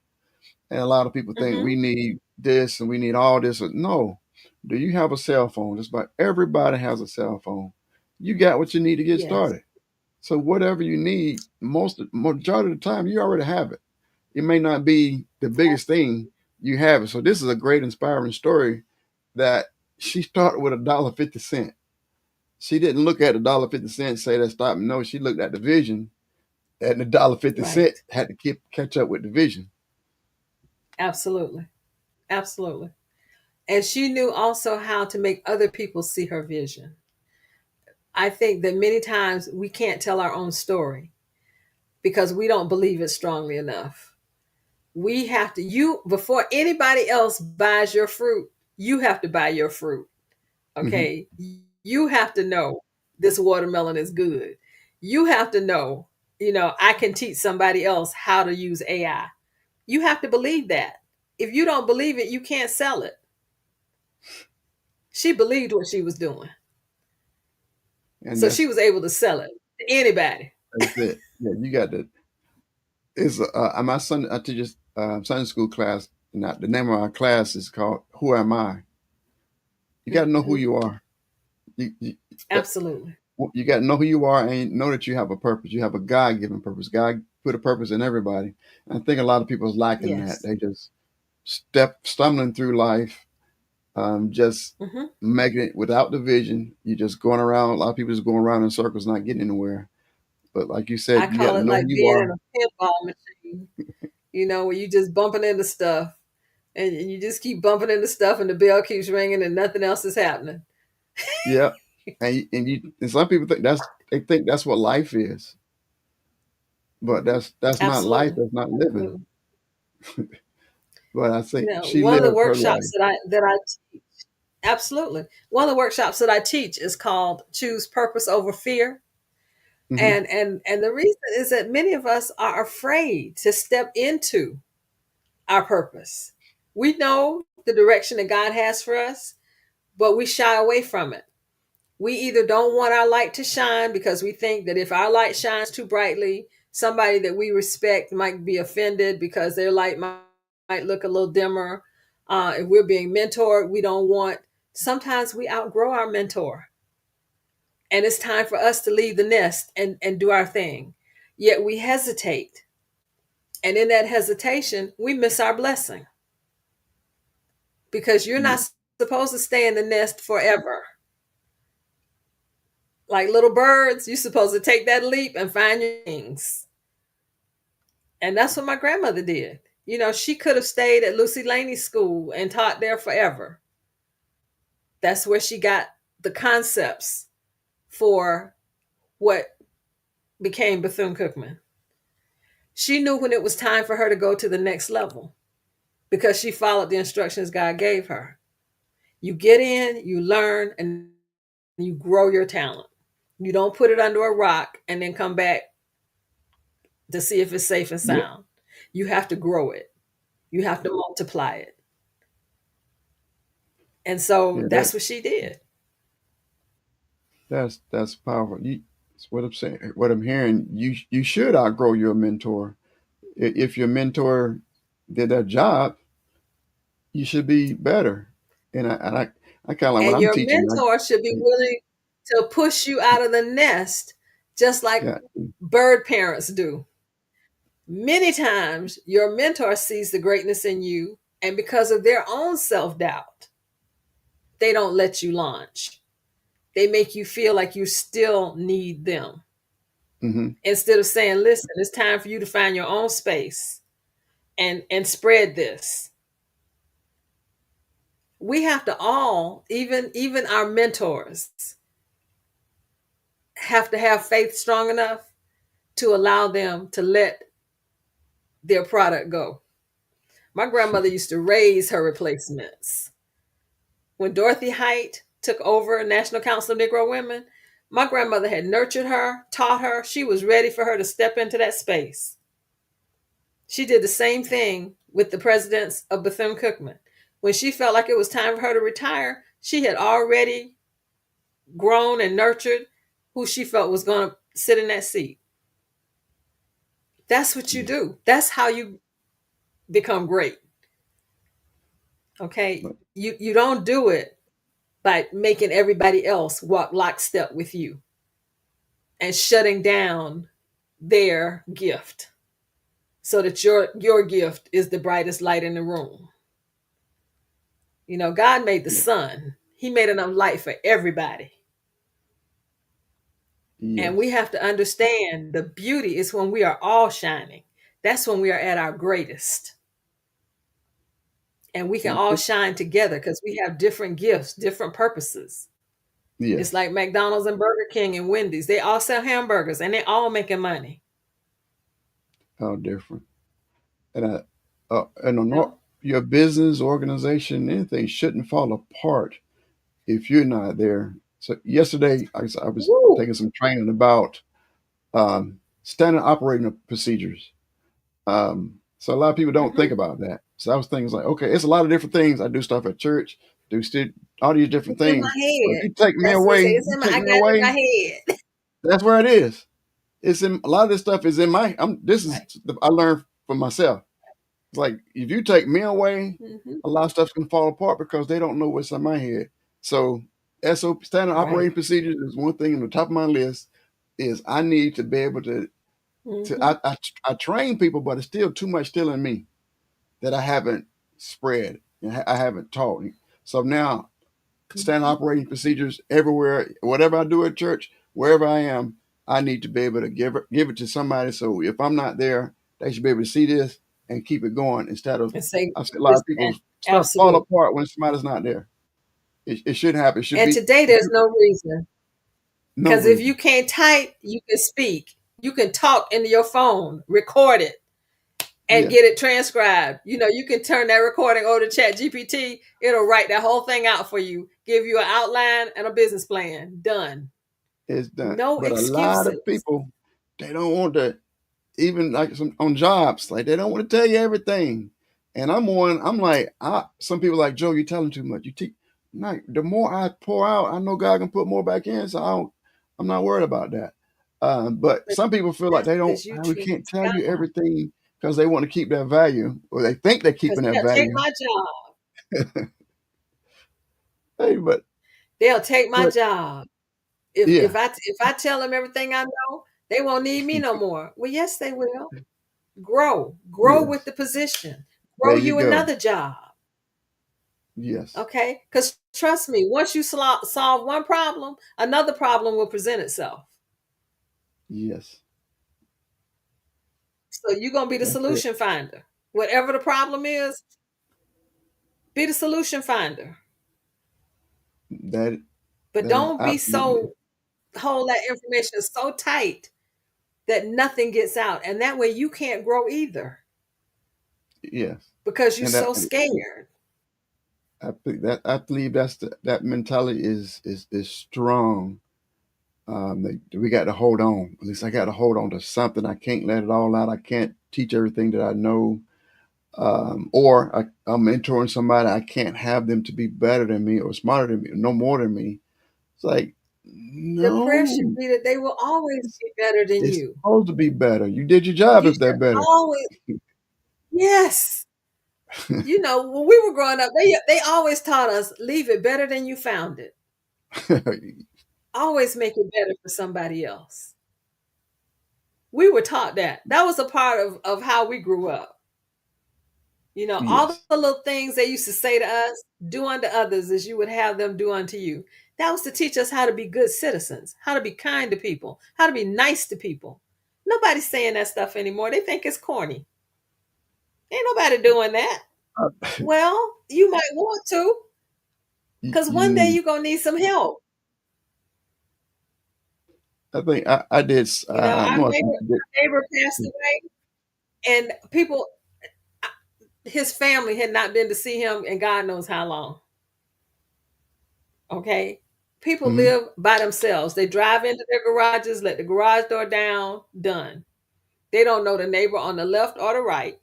and a lot of people think we Hmm. need this and we need all this. No, do you have a cell phone? Just about everybody has a cell phone. You got what you need to get Yes. started. So whatever you need, majority of the time, you already have it. It may not be the biggest thing, you have it. So this is a great inspiring story that she started with $1.50. She didn't look at $1.50 and say that stop. No, she looked at the vision, and the $1.50 Right. had to catch up with the vision. Absolutely. Absolutely. And she knew also how to make other people see her vision. I think that many times we can't tell our own story because we don't believe it strongly enough. We have to, before anybody else buys your fruit, you have to buy your fruit. Hmm. Okay. You have to know this watermelon is good. You have to know, I can teach somebody else how to use AI. You have to believe that. If you don't believe it, you can't sell it. She believed what she was doing. And So she was able to sell it to anybody. that's it. Yeah, you got to. It's my son. I teach a Sunday school class. Now the name of our class is called "Who Am I?" You got to know who Mhm. you are. You, you, that, Absolutely. you got to know who you are and know that you have a purpose. You have a God-given purpose. God put a purpose in everybody. And I think a lot of people is lacking that. Yes. They just stumbling through life, just Hmm. making it without the vision. You're just going around. A lot of people just going around in circles, not getting anywhere. But like you I said, you got call to it know who like you being are. in a pinball machine, where you just bumping into stuff and you just keep bumping into stuff and the bell keeps ringing and nothing else is happening. Yeah, and some people they think that's what life is, but Hmm. that's not life. Absolutely. That's not living. Absolutely. But I think she One of the lived her workshops life. that I teach, absolutely. One of the workshops that I teach is called Choose Purpose Over Fear. Hmm. And the reason is that many of us are afraid to step into our purpose. We know the direction that God has for us, but we shy away from it. We either don't want our light to shine because we think that if our light shines too brightly, somebody that we respect might be offended because their light might look a little dimmer. If we're being mentored, we don't want, sometimes we outgrow our mentor and it's time for us to leave the nest and do our thing. Yet we hesitate. And in that hesitation, we miss our blessing because you're Yeah, not supposed to stay in the nest forever. Like little birds, you're supposed to take that leap and find your wings. And that's what my grandmother did. She could have stayed at Lucy Laney's school and taught there forever. That's where she got the concepts for what became Bethune Cookman. She knew when it was time for her to go to the next level because she followed the instructions God gave her. You get in, you learn, and you grow your talent. You don't put it under a rock and then come back to see if it's safe and yeah, sound. You have to grow it. You have to multiply it. And so yeah. that's what she did. That's powerful. That's what I'm saying. What I'm hearing, you should outgrow your mentor. If your mentor did that job, you should be better. And I kind of like what And I'm your teaching. mentor should be willing to push you out of the nest, just like Yeah, bird parents do. Many times, your mentor sees the greatness in you, and because of their own self doubt, they don't let you launch. They make you feel like you still need them. Mm-hmm. instead of saying, listen, it's time for you to find your own space and spread this. We have to all, even our mentors, have to have faith strong enough to allow them to let their product go. My grandmother used to raise her replacements. When Dorothy Height took over National Council of Negro Women, my grandmother had nurtured her, taught her. She was ready for her to step into that space. She did the same thing with the presidents of Bethune-Cookman. When she felt like it was time for her to retire, she had already grown and nurtured who she felt was going to sit in that seat. That's what you Yeah. do. That's how you become great. Okay? But You don't do it by making everybody else walk lockstep with you and shutting down their gift so that your gift is the brightest light in the room. You know, God made the yeah. sun. He made enough light for everybody. And we Yes. have to understand the beauty is when we are all shining. That's when we are at our greatest. And we can And all it, shine together because we have different gifts, different purposes. It's yes. like McDonald's and Burger King and Wendy's. They all sell hamburgers and they all making money. How different. And and No. your business, organization, anything shouldn't fall apart if you're not there. So yesterday, I was Woo. taking some training about standard operating procedures. So a lot of people don't think Mm-hmm. about that. So I was thinking like, okay, it's a lot of different things. I do stuff at church, do all these different It's in things. my But if head. you take me That's what they say. away, It's in my. I got it in my head. that's where it is. It's in a lot of this stuff is in my. Right. I learned for myself. It's like if you take me away, Mm-hmm. a lot of stuff can fall apart because they don't know what's in my head. So SOP standard Right. operating procedures is one thing on the top of my list. Is I need to be able to Mm-hmm. I train people, but it's still too much still in me that I haven't spread and I haven't taught. So now standard Mm-hmm. operating procedures everywhere, whatever I do at church, wherever I am, I need to be able to give it to somebody. So if I'm not there, they should be able to see this and keep it going instead of And say, I've seen a lot of listen, people stuff fall absolutely. apart when somebody's not there. It shouldn't happen. It should And be today there's no reason. no Because if you reason. can't type, you can speak. You can talk into your phone, record it, and Yes, get it transcribed. You know, you can turn that recording over to Chat GPT. It'll write that whole thing out for you, give you an outline and a business plan. Done. it's done. No But a lot of excuses. people, they don't want to even like on jobs, like they don't want to tell you everything. And I'm like, some people like Joe, you're telling too much. You teach, no, the more I pour out, I know God can put more back in. So I'm not worried about that. But But some people feel like that's they don't, because you we can't trust tell you God. everything because they want to keep their value or they think they're Because keeping their they'll take value. my job. Hey, but, They'll take my but job. If yeah, if I if I tell them everything I know, they won't need me no more. Well, yes, they will. Grow with yes, the position, grow there you you go. another job. Yes, Okay, because trust me, once you solve one problem, another problem will present itself. yes, So you're gonna be the that's it. solution finder. Whatever the problem is, be the solution finder. That, But that is don't be absolutely, so hold that information so tight that nothing gets out, and that way you can't grow either yes. because you're And so scared. I believe that mentality is strong. We got to hold on. At least I got to hold on to something. I can't let it all out. I can't teach everything that I know. I'm mentoring somebody. I can't have them to be better than me or smarter than me, no more than me. It's like, The prayer should no, be that they will always it's, be better than it's you. supposed to be better. You did your job You if they're should better. always, yes. You know, when we were growing up, they always taught us leave it better than you found it. Always make it better for somebody else. We were taught that. That was a part of how we grew up. All Yes. the little things they used to say to us, do unto others as you would have them do unto you. That was to teach us how to be good citizens, how to be kind to people, how to be nice to people. Nobody's saying that stuff anymore. They think it's corny. Ain't nobody doing that. Uh, Well, you might want to, because you one day need. you're going to need some help. I think I did. Our No, I neighbor, think I did. our neighbor passed away, and people, his family had not been to see him in God knows how long. Okay. People Hmm. live by themselves. They drive into their garages, let the garage door down, done. They don't know the neighbor on the left or the right.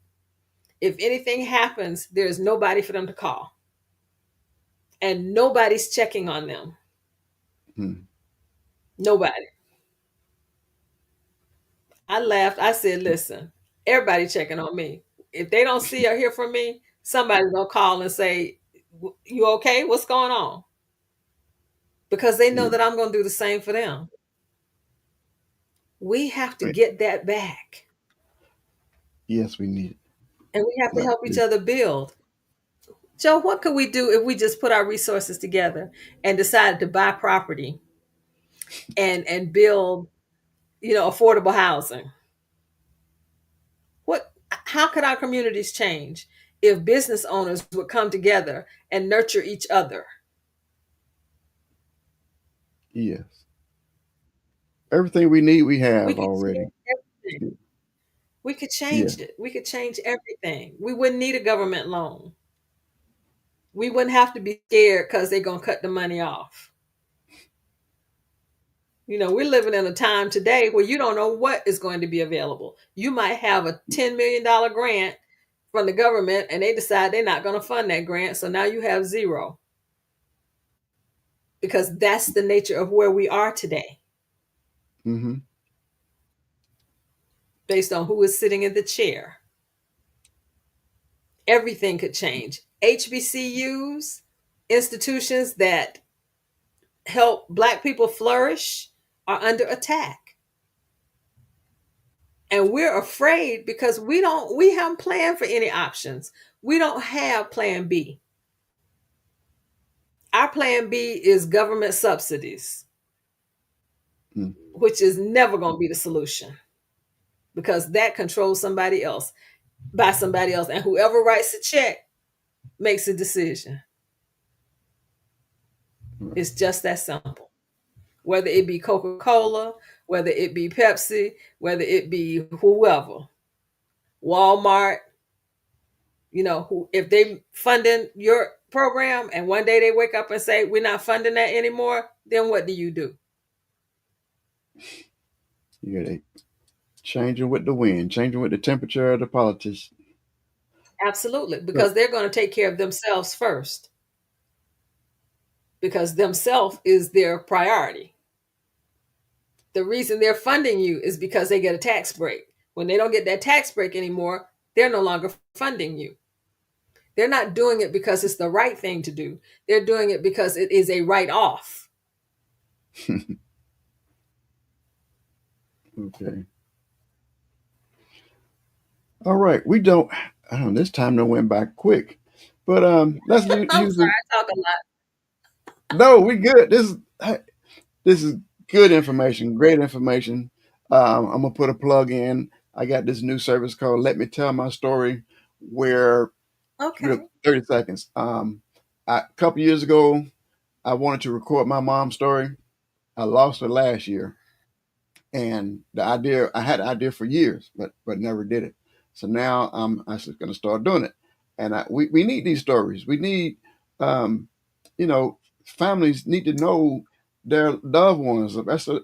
If anything happens, there's nobody for them to call. And nobody's checking on them. Hmm. Nobody. I laughed. I said, listen, everybody checking on me. If they don't see or hear from me, somebody's going to call and say, you okay? What's going on? Because they know Yeah. that I'm going to do the same for them. We have to Right. get that back. Yes, we need it. And we have to Like, help each other build. Joe, what could we do if we just put our resources together and decided to buy property and build, affordable housing? How could our communities change if business owners would come together and nurture each other? yes. Everything we need, we We have could already. change everything. We could Yeah. change it. We could change everything. We wouldn't need a government loan. We wouldn't have to be scared because they're going to cut the money off. We're living in a time today where you don't know what is going to be available. You might have a $10 million grant from the government and they decide they're not going to fund that grant. So now you have zero, because that's the nature of where we are today, Hmm. based on who is sitting in the chair. Everything could change. HBCUs, institutions that help Black people flourish, are under attack. And we're afraid because we haven't planned for any options. We don't have plan B. Our plan B is government subsidies, Mm. which is never going to be the solution, because that controls somebody else, by somebody else. And whoever writes the check makes a decision. It's just that simple. Whether it be Coca-Cola, whether it be Pepsi, whether it be whoever, Walmart, who, if they funding your program and one day they wake up and say, we're not funding that anymore, then what do you do? You got to changing with the wind, changing with the temperature of the politics. Absolutely, So, because they're going to take care of themselves first, because themselves is their priority. The reason they're funding you is because they get a tax break. When they don't get that tax break anymore, they're no longer funding you. They're not doing it because it's the right thing to do. They're doing it because it is a write-off. okay. All right. We don't. I don't know. This time that went by quick, but let's I'm use sorry, the. I talk a lot. No, we good. This is good information. Great information. I'm gonna put a plug in. I got this new service called "Let Me Tell My Story," where Okay. 30 seconds. A couple years ago, I wanted to record my mom's story. I lost her last year, and I had the idea for years, but never did it. So now I'm just going to start doing it, and we need these stories. We need, um, families need to know their loved ones,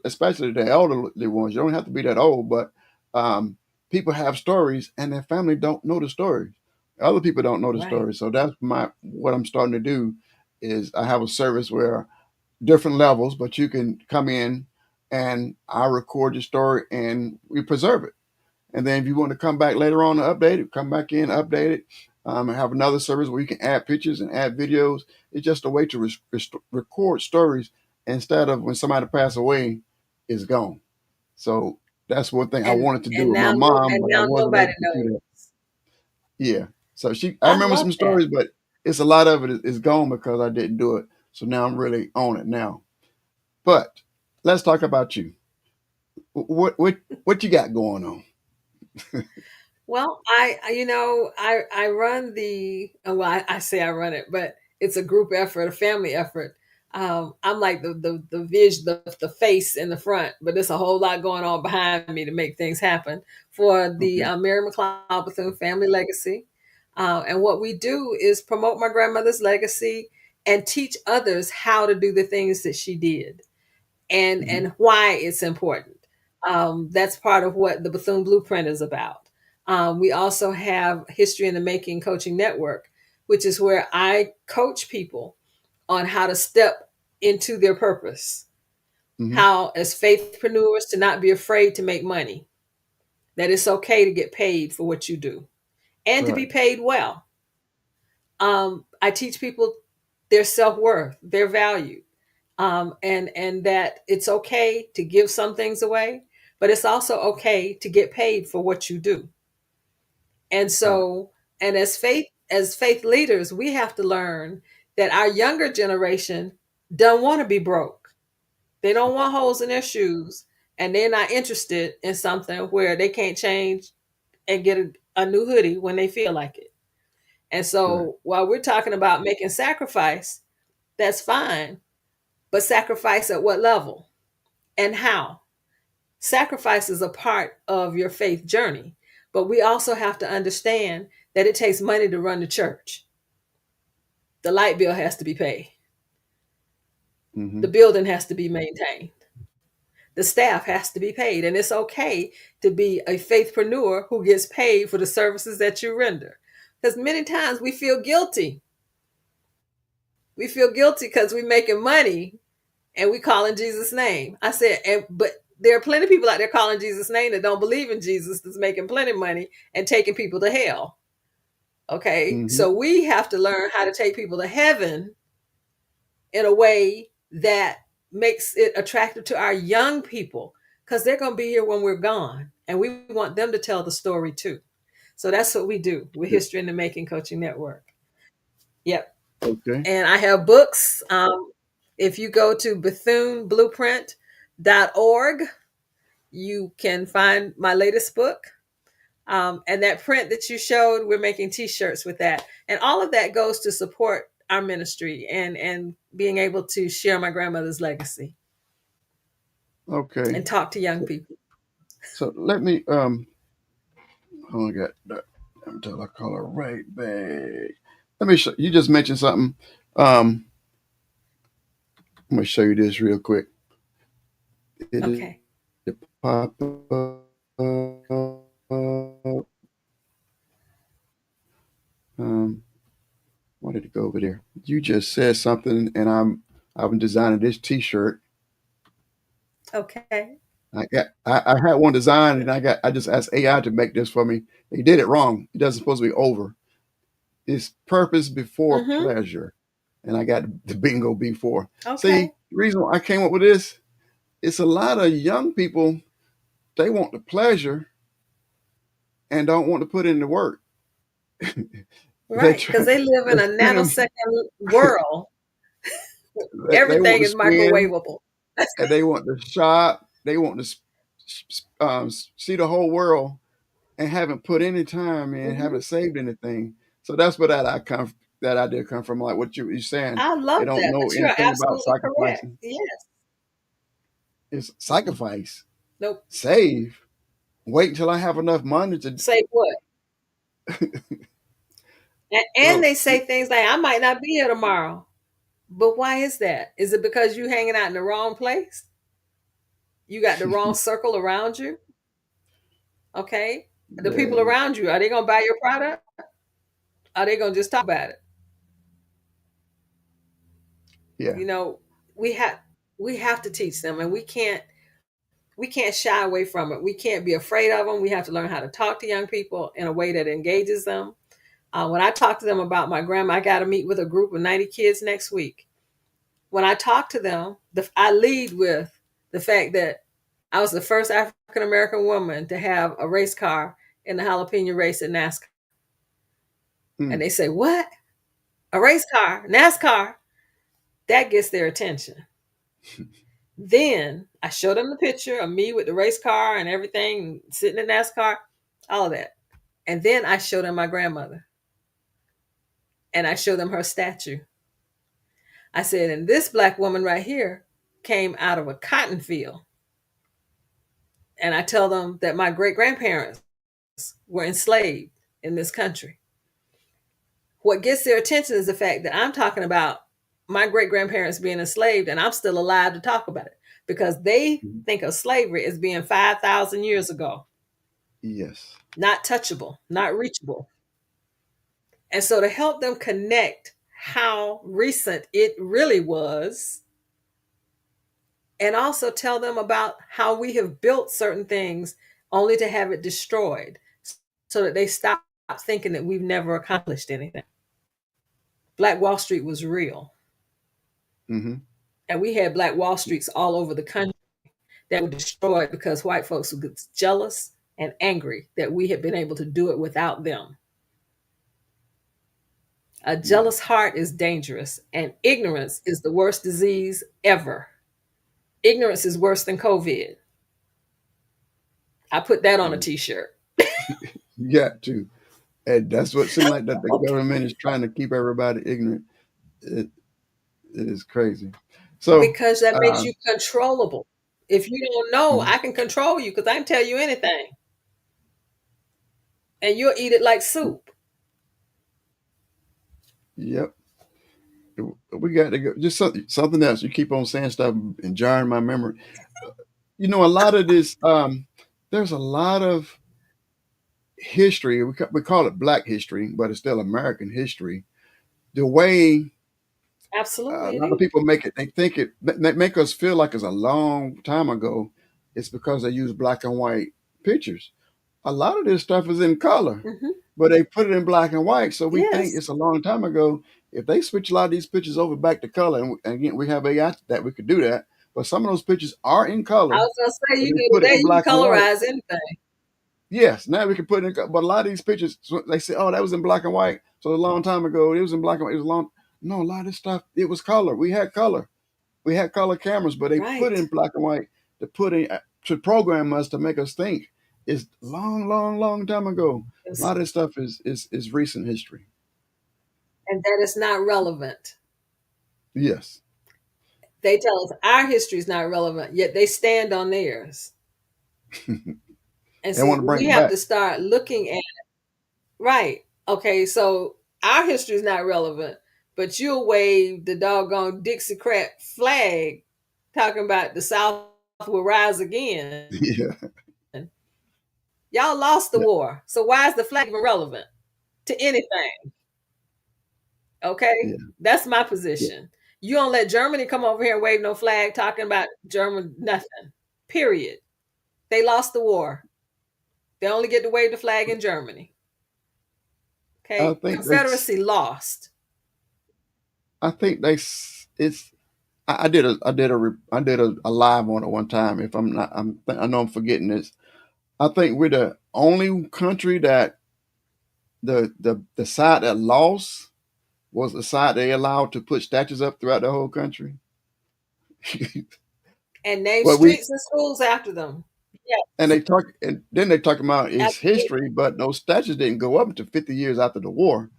especially the elderly ones. You don't have to be that old, but um, people have stories, and their family don't know the stories. Other people don't know the Right. stories, so that's what I'm starting to do. Is I have a service where different levels, but you can come in and I record your story and we preserve it. And then if you want to come back later on to update it, come back in, update it. And have another service where you can add pictures and add videos. It's just a way to record stories instead of when somebody pass away, it's gone. So that's one thing I And wanted to do and with my now mom, and but I now wasn't nobody able to do knows. that. Yeah. So I I remember love some that. stories, but it's a lot of it is gone because I didn't do it. So now I'm really on it now. But let's talk about you. What you got going on? Well, I run well, I say I run it, but it's a group effort, a family effort. I'm like the vision, the face in the front, but there's a whole lot going on behind me to make things happen for the Okay. Mary McLeod Bethune Family Legacy. And what we do is promote my grandmother's legacy and teach others how to do the things that she did Hmm. and why it's important. That's part of what the Bethune Blueprint is about. We also have History in the Making Coaching Network, which is where I coach people on how to step into their purpose, Hmm. how, as faithpreneurs, to not be afraid to make money, that it's okay to get paid for what you do and to be Right. paid well. I teach people their self worth, their value, and that it's okay to give some things away, but it's also okay to get paid for what you do. And Right. so, and as faith leaders, we have to learn that our younger generation don't want to be broke. They don't want holes in their shoes, and they're not interested in something where they can't change and get a new hoodie when they feel like it. And Right. so, while we're talking about making sacrifice, that's fine, but sacrifice at what level and how? Sacrifice is a part of your faith journey, but we also have to understand that it takes money to run the church. The light bill has to be paid, the Hmm. building has to be maintained, the staff has to be paid, and it's okay to be a faithpreneur who gets paid for the services that you render. Because many times we feel guilty. We feel guilty because we're making money and we call in Jesus' name. I said, but there are plenty of people out there calling Jesus' name that don't believe in Jesus, that's making plenty of money and taking people to hell. Okay, Hmm. so we have to learn how to take people to heaven in a way that makes it attractive to our young people because they're going to be here when we're gone, and we want them to tell the story too. So that's what we do with History in the Making Coaching Network. Yep. Okay. And I have books. If you go to BethuneBlueprint.org, you can find my latest book. And that print that you showed, we're making t-shirts with that. And all of that goes to support our ministry and being able to share my grandmother's legacy Okay. and talk to young So, people. so let me oh, I got that until I call her right back. Let me show you. Just mentioned something. Um, I'm gonna show you this real quick. It Okay. pop um, why did it go over there? You just said something, and I'm designing this T-shirt. Okay. I had one design, and I just asked AI to make this for me. They did it wrong. It doesn't supposed to be over. It's purpose before Mm-hmm. pleasure, and I got the bingo before. Okay. See, the reason why I came up with this, it's a lot of young people. They want the pleasure and don't want to put in the work. They Right. Because try, they live in they a spend them. nanosecond world. They want Everything to is spend, microwavable. and they want to shop. They want to see the whole world and haven't put any time in, Hmm. haven't saved anything. So that's where that idea come from. Like what you're saying, I they love don't that, know but you are anything about absolutely correct. sacrificing. Yes. It's sacrifice, Nope. save, wait until I have enough money to. Say what? And So they say things like, I might not be here tomorrow. But why is that? Is it because you hanging out in the wrong place? You got the wrong circle around you? Okay. The people yeah, around you, are they gonna buy your product? Are they gonna just talk about it? yeah, You know, we have we have to teach them, and we can't shy away from it. We can't be afraid of them. We have to learn how to talk to young people in a way that engages them. When I talk to them about my grandma, I got to meet with a group of 90 kids next week. When I talk to them, I lead with the fact that I was the first African American woman to have a race car in the jalapeno race at NASCAR. And they say, what? A race car, NASCAR. That gets their attention. Then I show them the picture of me with the race car and everything, sitting in NASCAR, all of that. And then I show them my grandmother. And I show them her statue. I said, and this black woman right here came out of a cotton field. And I tell them that my great grandparents were enslaved in this country. What gets their attention is the fact that I'm talking about my great grandparents being enslaved, and I'm still alive to talk about it because they think of slavery as being 5,000 years ago. Yes. Not touchable, not reachable. And so to help them connect how recent it really was, and also tell them about how we have built certain things only to have it destroyed so that they stop thinking that we've never accomplished anything. Black Wall Street was real. Mm-hmm. And we had Black Wall Streets all over the country that were destroyed because white folks were jealous and angry that we had been able to do it without them. A jealous heart is dangerous, and ignorance is the worst disease ever. Ignorance is worse than COVID. I put that on a t-shirt. You got to. And that's what seems like that the government is trying to keep everybody ignorant. It is crazy. So because that makes you controllable. If you don't know, I can control you because I can tell you anything. And you'll eat it like soup. Yep. We got to go. Just something else. You keep on saying stuff and jarring my memory. You know, a lot of this, there's a lot of history. We call it Black history, but it's still American history. The way absolutely a lot of people make it, they make us feel like it's a long time ago. It's because they use black and white pictures. A lot of this stuff is in color, but they put it in black and white. So we think it's a long time ago. If they switch a lot of these pictures over back to color, and again, we have AI that we could do that, but some of those pictures are in color. I was going to say, you can colorize anything. Yes, now we can put it in, but a lot of these pictures, they say, oh, that was in black and white. So a long time ago, it was in black and white. It was long. No, a lot of this stuff, it was color. We had color. We had color cameras, but they put it in black and white to program us to make us think. It's long time ago. A lot of this stuff is recent history. And that is not relevant. Yes. They tell us our history is not relevant, yet they stand on theirs. And so we have to start looking at it. Right. Okay, so our history is not relevant, but you'll wave the doggone Dixiecrat flag talking about the South will rise again. Yeah. Y'all lost the war. So why is the flag even relevant to anything? Okay? That's my position. You don't let Germany come over here and wave no flag talking about German nothing. Period. They lost the war. They only get to wave the flag in Germany. Okay? Confederacy lost. I think I did a live on it one time. If I'm not, I know I'm forgetting this. I think we're the only country that the side that lost was the side they allowed to put statues up throughout the whole country. And name streets and schools after them. Yes. And then they talk about its history, but those statues didn't go up until 50 years after the war.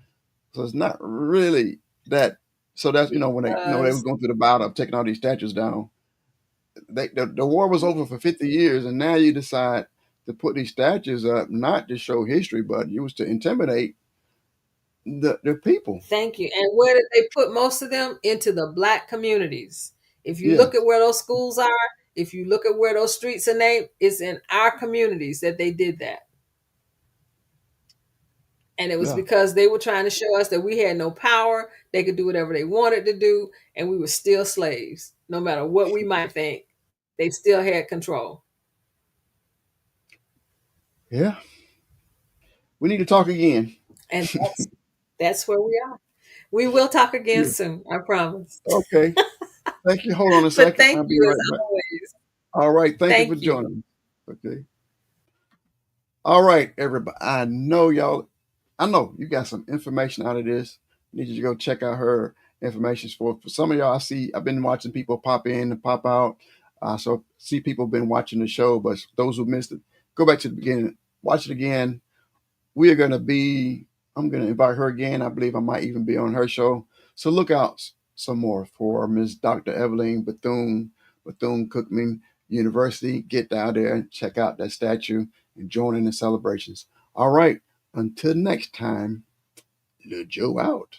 So it's not really that. So that's, when they were going through the battle of taking all these statues down. The war was over for 50 years, and now you decide to put these statues up, not to show history, but used to intimidate the people. Thank you. And where did they put most of them? Into the Black communities. If you look at where those schools are, if you look at where those streets are named, it's in our communities that they did that. And it was because they were trying to show us that we had no power. They could do whatever they wanted to do, and we were still slaves. No matter what we might think, they still had control. Yeah. We need to talk again. And that's where we are. We will talk again soon, I promise. Okay. Thank you. Hold on a second. Thank you as always. All right. Thank you for joining me. Okay. All right, everybody. I know y'all. I know you got some information out of this. I need you to go check out her information. For some of y'all, I see I've been watching people pop in and pop out. So see people been watching the show, but those who missed it, go back to the beginning, watch it again. We are gonna be. I'm gonna invite her again. I believe I might even be on her show. So look out some more for Miss Dr. Evelyn Bethune, Bethune-Cookman University. Get out there and check out that statue and join in the celebrations. All right. Until next time, Lil Joe out.